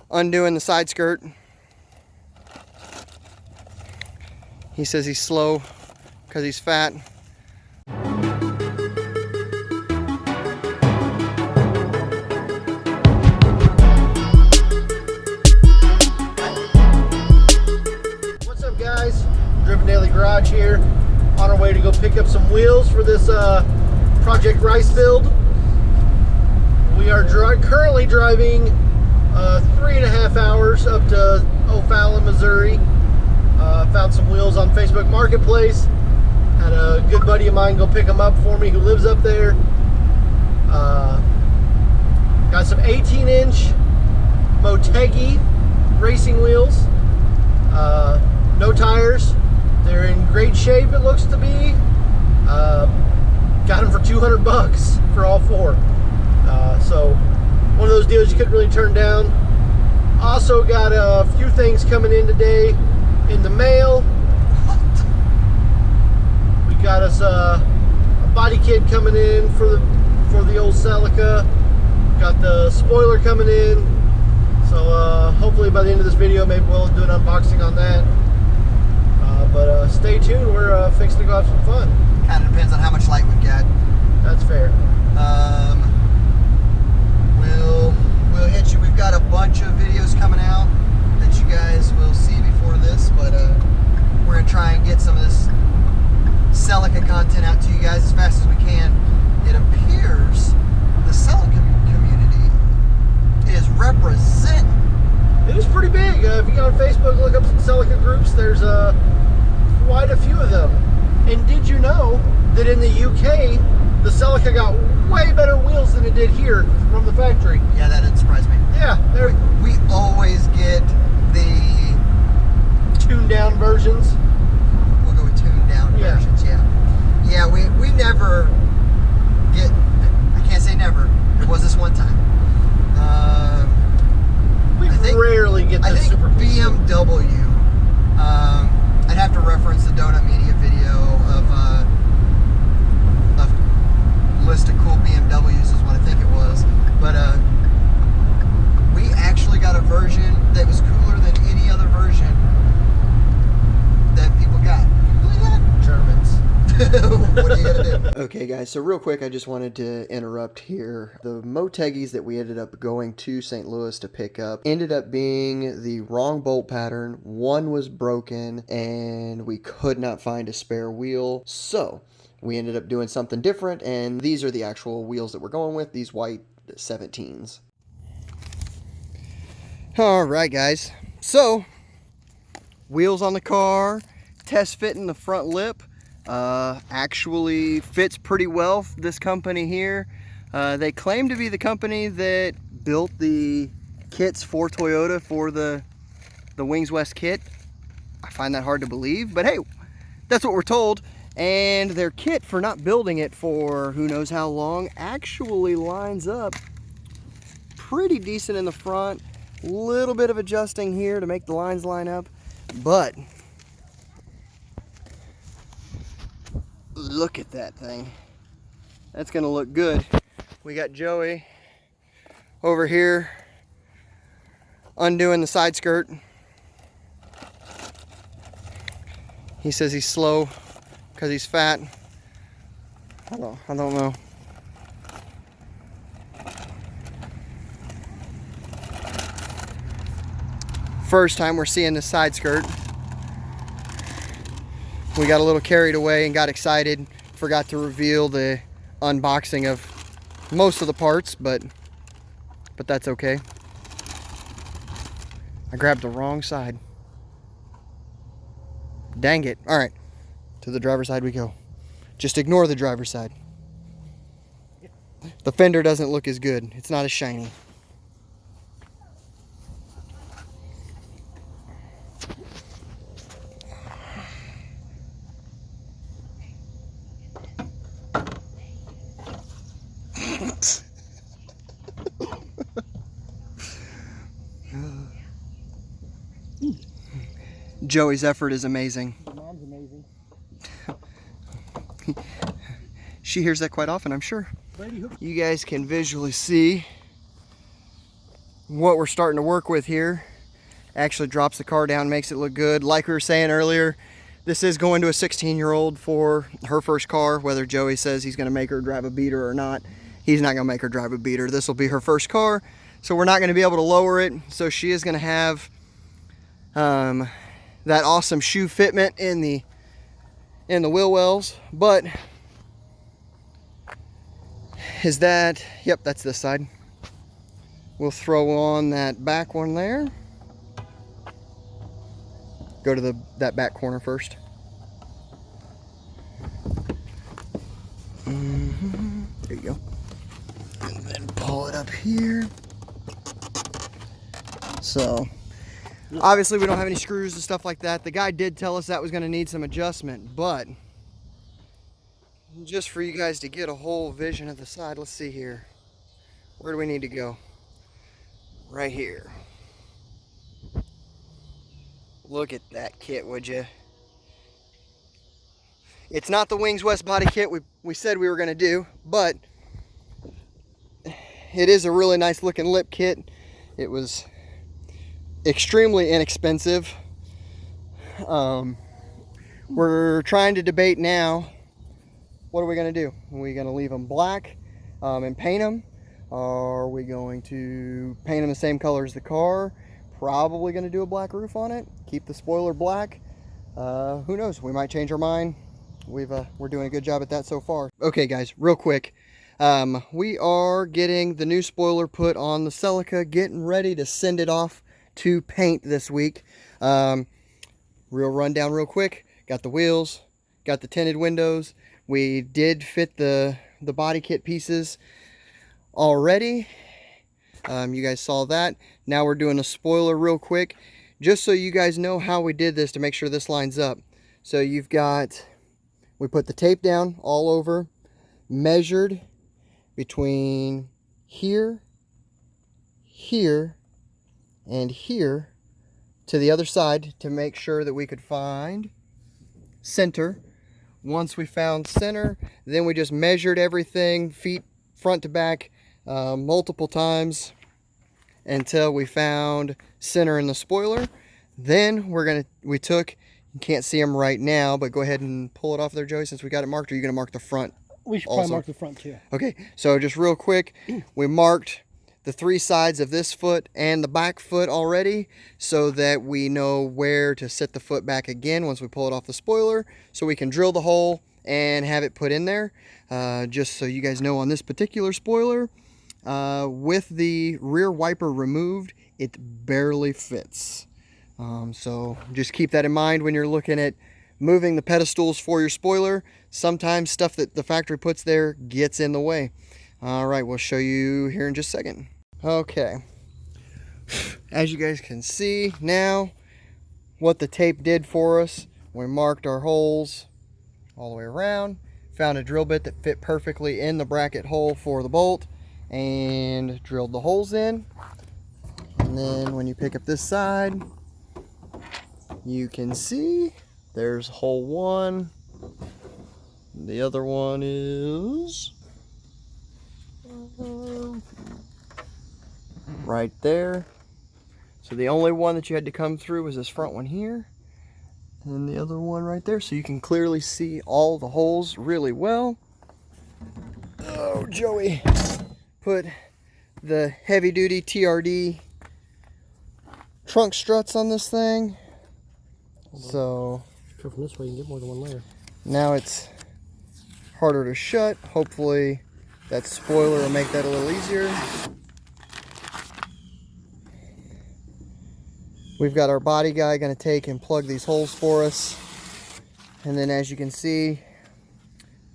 undoing the side skirt. He says he's slow because he's fat. What's up, guys? Driven Daily Garage here, on our way to go pick up some wheels for this Project Rice build. We are currently driving 3.5 hours up to O'Fallon, Missouri. Found some wheels on Facebook Marketplace. Had a good buddy of mine go pick them up for me who lives up there. Got some 18-inch Motegi racing wheels. No tires. They're in great shape, it looks to be. Got them for $200 for all four. So one of those deals you couldn't really turn down. Also got a few things coming in today in the mail. We got us a body kit coming in for the old Celica. Got the spoiler coming in. So hopefully by the end of this video, maybe we'll do an unboxing on that. But stay tuned. We're fixing to go have some fun. Kind of depends on how much light we've got. That's fair. We'll hit you. We've got a bunch of videos coming out that you guys will see before this, but we're gonna try and get some of this Celica content out to you guys as fast as we can. It appears the Celica community is representing. It is pretty big. If you go on Facebook, look up some Celica groups. There's quite a few of them. And did you know that in the UK, the Celica got way better wheels than it did here from the factory? Yeah, that didn't surprise me. Yeah, we always get the tuned down versions. We'll go with tuned down versions. Yeah, we never get. I can't say never. There was this one time. We rarely get the super cool BMW. I'd have to reference the Donut Media video of list of cool BMWs is what I think it was. But we actually got a version that was cooler than any other version that people got. Can you believe that? Germans. What are you gonna do? Okay, guys, so real quick, I just wanted to interrupt here. The Motegis that we ended up going to St. Louis to pick up ended up being the wrong bolt pattern. One was broken, and we could not find a spare wheel. So we ended up doing something different, and these are the actual wheels that we're going with, these white 17s. All right, guys. So, wheels on the car, test fit in the front lip. Actually fits pretty well, this company here. They claim to be the company that built the kits for Toyota for the Wings West kit. I find that hard to believe, but hey, that's what we're told. And their kit for not building it for who knows how long actually lines up pretty decent in the front. Little bit of adjusting here to make the lines line up, but look at that thing. That's gonna look good. We got Joey over here undoing the side skirt. He says he's slow because he's fat. I don't know. First time we're seeing the side skirt. We got a little carried away and got excited. Forgot to reveal the unboxing of most of the parts, but that's okay. I grabbed the wrong side. Dang it. All right, to the driver's side we go. Just ignore the driver's side. The fender doesn't look as good. It's not as shiny. Joey's effort is amazing. Your mom's amazing. She hears that quite often, I'm sure. You guys can visually see what we're starting to work with here. Actually drops the car down, makes it look good. Like we were saying earlier, this is going to a 16-year-old for her first car. Whether Joey says he's going to make her drive a beater or not, he's not going to make her drive a beater. This will be her first car, so we're not going to be able to lower it. So she is going to have that awesome shoe fitment in the wheel wells. But is that, yep, that's this side. We'll throw on that back one there. Go to that back corner first. There you go. And then pull it up here. So obviously we don't have any screws and stuff like that. The guy did tell us that was going to need some adjustment, but just for you guys to get a whole vision of the side, let's see here. Where do we need to go? Right here. Look at that kit, would you? It's not the Wings West body kit we said we were going to do, but it is a really nice looking lip kit. It was extremely inexpensive. We're trying to debate now, what are we going to do? Are we going to leave them black and paint them? Are we going to paint them the same color as the car? Probably going to do a black roof on it. Keep the spoiler black. Who knows? We might change our mind. We're doing a good job at that so far. Okay, guys, real quick. We are getting the new spoiler put on the Celica, getting ready to send it off to paint this week. Real rundown real quick. Got the wheels, got the tinted windows. We did fit the body kit pieces already. You guys saw that. Now we're doing a spoiler real quick, just so you guys know how we did this to make sure this lines up. So we put the tape down all over, measured between here, here, and here to the other side to make sure that we could find center. Once we found center, then we just measured everything, feet front to back, multiple times until we found center in the spoiler. Then we took, you can't see them right now, but go ahead and pull it off there, Joey, since we got it marked. Or are you going to mark the front? We should probably mark the front too. Okay, so just real quick, we marked the 3 sides of this foot and the back foot already, so that we know where to set the foot back again once we pull it off the spoiler, so we can drill the hole and have it put in there. Just so you guys know, on this particular spoiler, with the rear wiper removed, it barely fits. So just keep that in mind when you're looking at moving the pedestals for your spoiler. Sometimes stuff that the factory puts there gets in the way. All right, we'll show you here in just a second. Okay, as you guys can see now, what the tape did for us, we marked our holes all the way around, found a drill bit that fit perfectly in the bracket hole for the bolt, and drilled the holes in. And then when you pick up this side, you can see there's hole 1. The other one is right there. So the only one that you had to come through was this front one here, and the other one right there. So you can clearly see all the holes really well. Oh, Joey put the heavy duty TRD trunk struts on this thing. So go from this way, you can get more than one layer. Now it's harder to shut. Hopefully that spoiler will make that a little easier. We've got our body guy going to take and plug these holes for us. And then as you can see,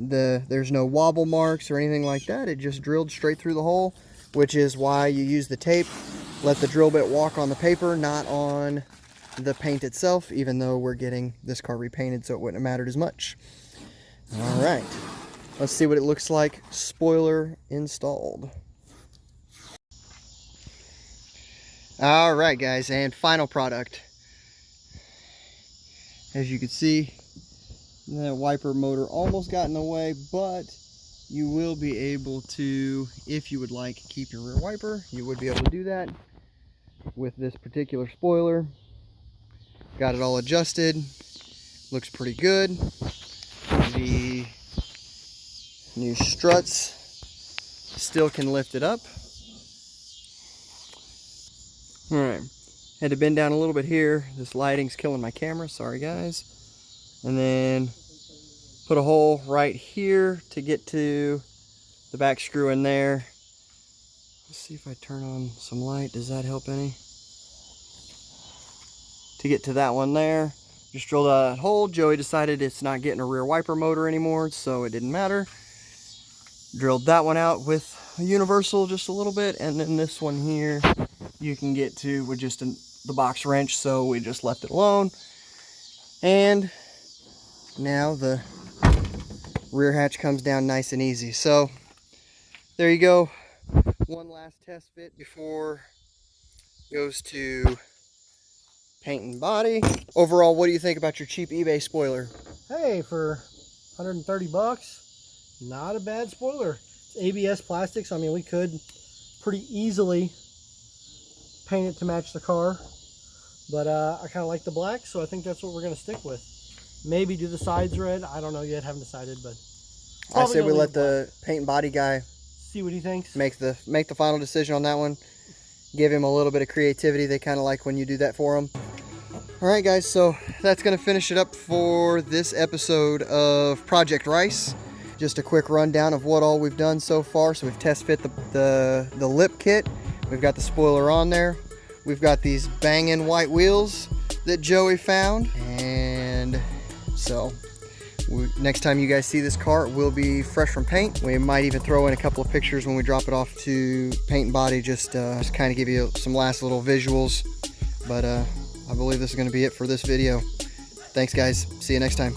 there's no wobble marks or anything like that. It just drilled straight through the hole, which is why you use the tape. Let the drill bit walk on the paper, not on the paint itself, even though we're getting this car repainted, so it wouldn't have mattered as much. All right, let's see what it looks like spoiler installed. All right, guys, and final product. As you can see, the wiper motor almost got in the way, but you will be able to, if you would like, keep your rear wiper. You would be able to do that. with this particular spoiler. Got it all adjusted. Looks pretty good. The new struts still can lift it up. All right, had to bend down a little bit here. This lighting's killing my camera, sorry guys. And then put a hole right here to get to the back screw in there. Let's see if I turn on some light, does that help any? To get to that one there, just drilled a hole. Joey decided it's not getting a rear wiper motor anymore, so it didn't matter. Drilled that one out with a universal just a little bit, and then this one here you can get to with just the box wrench, so we just left it alone. And now the rear hatch comes down nice and easy. So there you go. One last test fit before it goes to paint and body. Overall, what do you think about your cheap eBay spoiler? Hey, for 130 bucks, not a bad spoiler. It's ABS plastics. I mean, we could pretty easily paint it to match the car, but I kind of like the black, so I think that's what we're going to stick with. Maybe do the sides red. I don't know yet, haven't decided, but I say we let the paint and body guy see what he thinks. Make the final decision on that one. Give him a little bit of creativity. They kind of like when you do that for them. All right, guys, so that's going to finish it up for this episode of Project Rice. Just a quick rundown of what all we've done so far. So we've test fit the lip kit. We've got the spoiler on there. We've got these banging white wheels that Joey found. And so next time you guys see this car, it will be fresh from paint. We might even throw in a couple of pictures when we drop it off to paint and body, just kind of give you some last little visuals. But I believe this is going to be it for this video. Thanks, guys. See you next time.